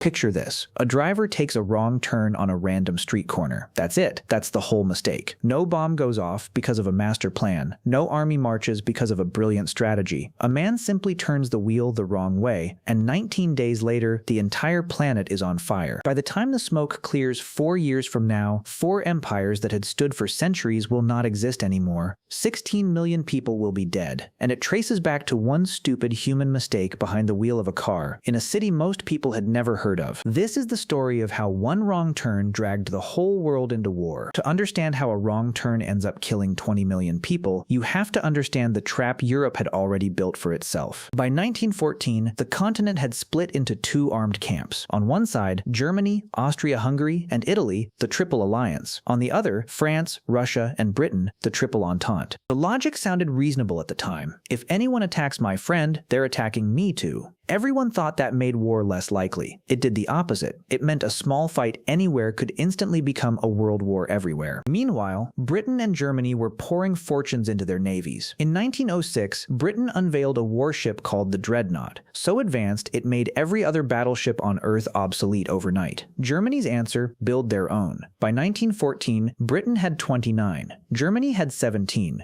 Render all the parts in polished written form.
Picture this. A driver takes a wrong turn on a random street corner. That's it. That's the whole mistake. No bomb goes off because of a master plan. No army marches because of a brilliant strategy. A man simply turns the wheel the wrong way, and 19 days later, the entire planet is on fire. By the time the smoke clears 4 years from now, 4 empires that had stood for centuries will not exist anymore. 16 million people will be dead. And it traces back to one stupid human mistake behind the wheel of a car, in a city most people had never heard of. This is the story of how one wrong turn dragged the whole world into war. To understand how a wrong turn ends up killing 20 million people, you have to understand the trap Europe had already built for itself. By 1914, the continent had split into 2 armed camps. On one side, Germany, Austria-Hungary, and Italy, the Triple Alliance. On the other, France, Russia, and Britain, the Triple Entente. The logic sounded reasonable at the time. If anyone attacks my friend, they're attacking me too. Everyone thought that made war less likely. It did the opposite. It meant a small fight anywhere could instantly become a world war everywhere. Meanwhile, Britain and Germany were pouring fortunes into their navies. In 1906, Britain unveiled a warship called the Dreadnought, so advanced it made every other battleship on Earth obsolete overnight. Germany's answer: build their own. By 1914, Britain had 29. Germany had 17.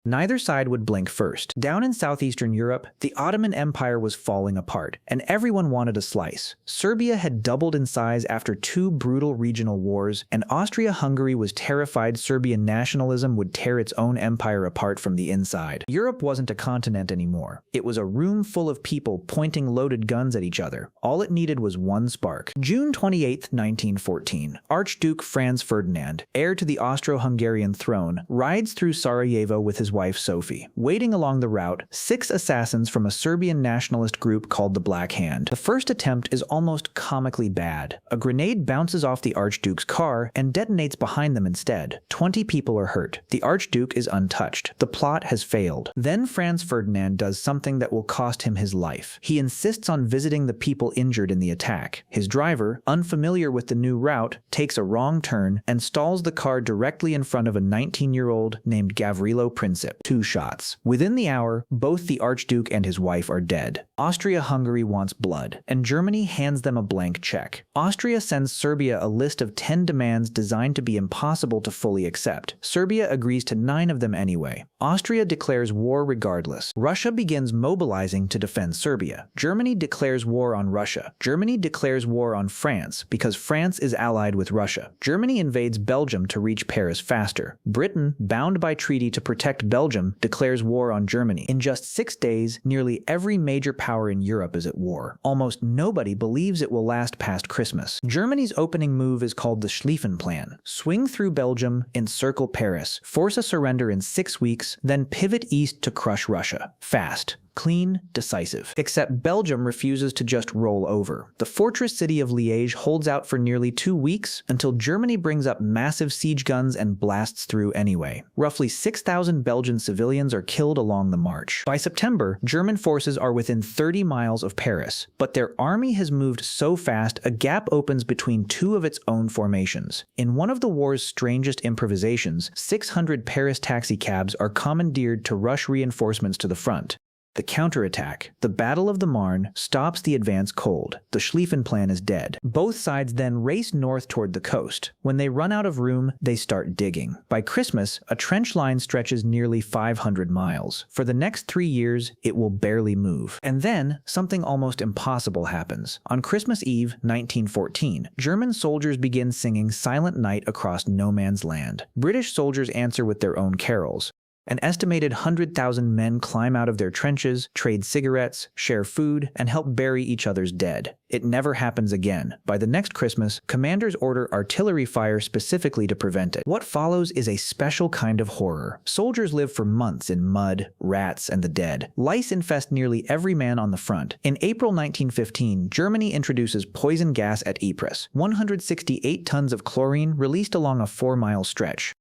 Neither side would blink first. Down in southeastern Europe, the Ottoman Empire was falling apart, and everyone wanted a slice. Serbia had doubled in size after 2 brutal regional wars, and Austria-Hungary was terrified Serbian nationalism would tear its own empire apart from the inside. Europe wasn't a continent anymore. It was a room full of people pointing loaded guns at each other. All it needed was one spark. June 28, 1914. Archduke Franz Ferdinand, heir to the Austro-Hungarian throne, rides through Sarajevo with his wife Sophie. Waiting along the route, 6 assassins from a Serbian nationalist group called the Black Hand. The first attempt is almost comically bad. A grenade bounces off the Archduke's car and detonates behind them instead. 20 people are hurt. The Archduke is untouched. The plot has failed. Then Franz Ferdinand does something that will cost him his life. He insists on visiting the people injured in the attack. His driver, unfamiliar with the new route, takes a wrong turn and stalls the car directly in front of a 19-year-old named Gavrilo Princip. 2 shots. Within the hour, both the Archduke and his wife are dead. Austria-Hungary wants blood, and Germany hands them a blank check. Austria sends Serbia a list of 10 demands designed to be impossible to fully accept. Serbia agrees to 9 of them anyway. Austria declares war regardless. Russia begins mobilizing to defend Serbia. Germany declares war on Russia. Germany declares war on France because France is allied with Russia. Germany invades Belgium to reach Paris faster. Britain, bound by treaty to protect Belgium, declares war on Germany. In just 6 days, nearly every major power in Europe is at war. Almost nobody believes it will last past Christmas. Germany's opening move is called the Schlieffen Plan. Swing through Belgium, encircle Paris, force a surrender in 6 weeks, then pivot east to crush Russia. Fast. Clean, decisive. Except Belgium refuses to just roll over. The fortress city of Liège holds out for nearly 2 weeks until Germany brings up massive siege guns and blasts through anyway. Roughly 6,000 Belgian civilians are killed along the march. By September, German forces are within 30 miles of Paris, but their army has moved so fast a gap opens between 2 of its own formations. In one of the war's strangest improvisations, 600 Paris taxicabs are commandeered to rush reinforcements to the front. The counterattack, the Battle of the Marne, stops the advance cold. The Schlieffen Plan is dead. Both sides then race north toward the coast. When they run out of room, they start digging. By Christmas, a trench line stretches nearly 500 miles. For the next 3 years, it will barely move. And then, something almost impossible happens. On Christmas Eve, 1914, German soldiers begin singing Silent Night across no man's land. British soldiers answer with their own carols. An estimated 100,000 men climb out of their trenches, trade cigarettes, share food, and help bury each other's dead. It never happens again. By the next Christmas, commanders order artillery fire specifically to prevent it. What follows is a special kind of horror. Soldiers live for months in mud, rats, and the dead. Lice infest nearly every man on the front. In April 1915, Germany introduces poison gas at Ypres, 168 tons of chlorine released along a 4-mile stretch.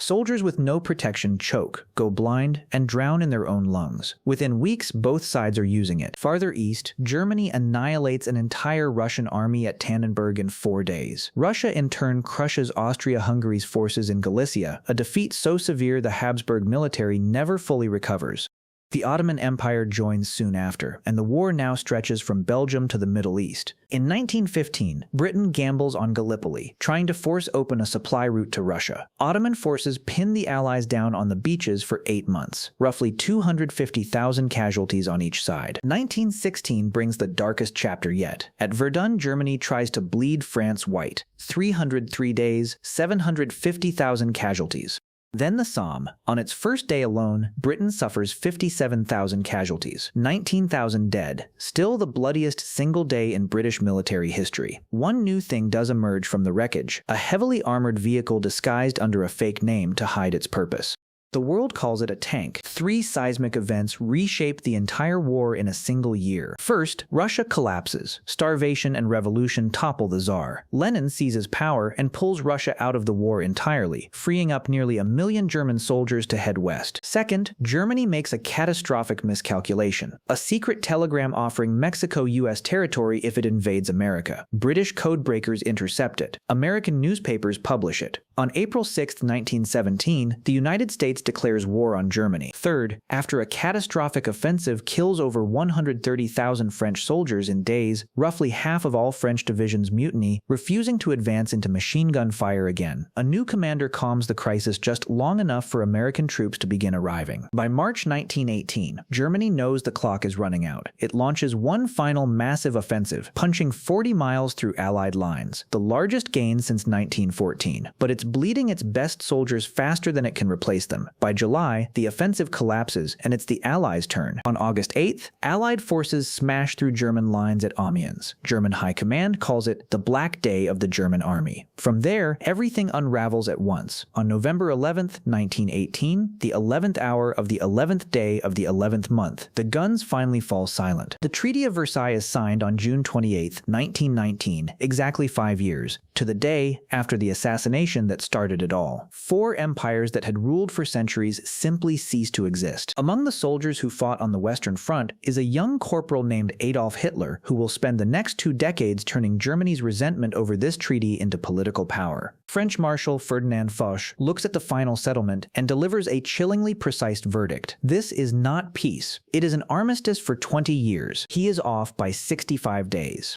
Soldiers with no protection choke, go blind, and drown in their own lungs. Within weeks, both sides are using it. Farther east, Germany annihilates an entire Russian army at Tannenberg in 4 days. Russia in turn crushes Austria-Hungary's forces in Galicia, a defeat so severe the Habsburg military never fully recovers. The Ottoman Empire joins soon after, and the war now stretches from Belgium to the Middle East. In 1915, Britain gambles on Gallipoli, trying to force open a supply route to Russia. Ottoman forces pin the Allies down on the beaches for 8 months, roughly 250,000 casualties on each side. 1916 brings the darkest chapter yet. At Verdun, Germany tries to bleed France white. 303 days, 750,000 casualties. Then the Somme. On its first day alone, Britain suffers 57,000 casualties, 19,000 dead, still the bloodiest single day in British military history. One new thing does emerge from the wreckage, a heavily armored vehicle disguised under a fake name to hide its purpose. The world calls it a tank. 3 seismic events reshape the entire war in a single year. First, Russia collapses. Starvation and revolution topple the Tsar. Lenin seizes power and pulls Russia out of the war entirely, freeing up nearly 1 million German soldiers to head west. Second, Germany makes a catastrophic miscalculation. A secret telegram offering Mexico U.S. territory if it invades America. British codebreakers intercept it. American newspapers publish it. On April 6, 1917, the United States declares war on Germany. Third, after a catastrophic offensive kills over 130,000 French soldiers in days, roughly half of all French divisions mutiny, refusing to advance into machine gun fire again. A new commander calms the crisis just long enough for American troops to begin arriving. By March 1918, Germany knows the clock is running out. It launches one final massive offensive, punching 40 miles through Allied lines, the largest gain since 1914. But it's bleeding its best soldiers faster than it can replace them. By July, the offensive collapses, and it's the Allies' turn. On August 8th, Allied forces smash through German lines at Amiens. German High Command calls it the Black Day of the German Army. From there, everything unravels at once. On November 11th, 1918, the 11th hour of the 11th day of the 11th month, the guns finally fall silent. The Treaty of Versailles is signed on June 28, 1919, exactly 5 years, to the day after the assassination that started it all. 4 empires that had ruled for centuries simply cease to exist. Among the soldiers who fought on the Western Front is a young corporal named Adolf Hitler, who will spend the next 2 decades turning Germany's resentment over this treaty into political power. French Marshal Ferdinand Foch looks at the final settlement and delivers a chillingly precise verdict. This is not peace. It is an armistice for 20 years. He is off by 65 days.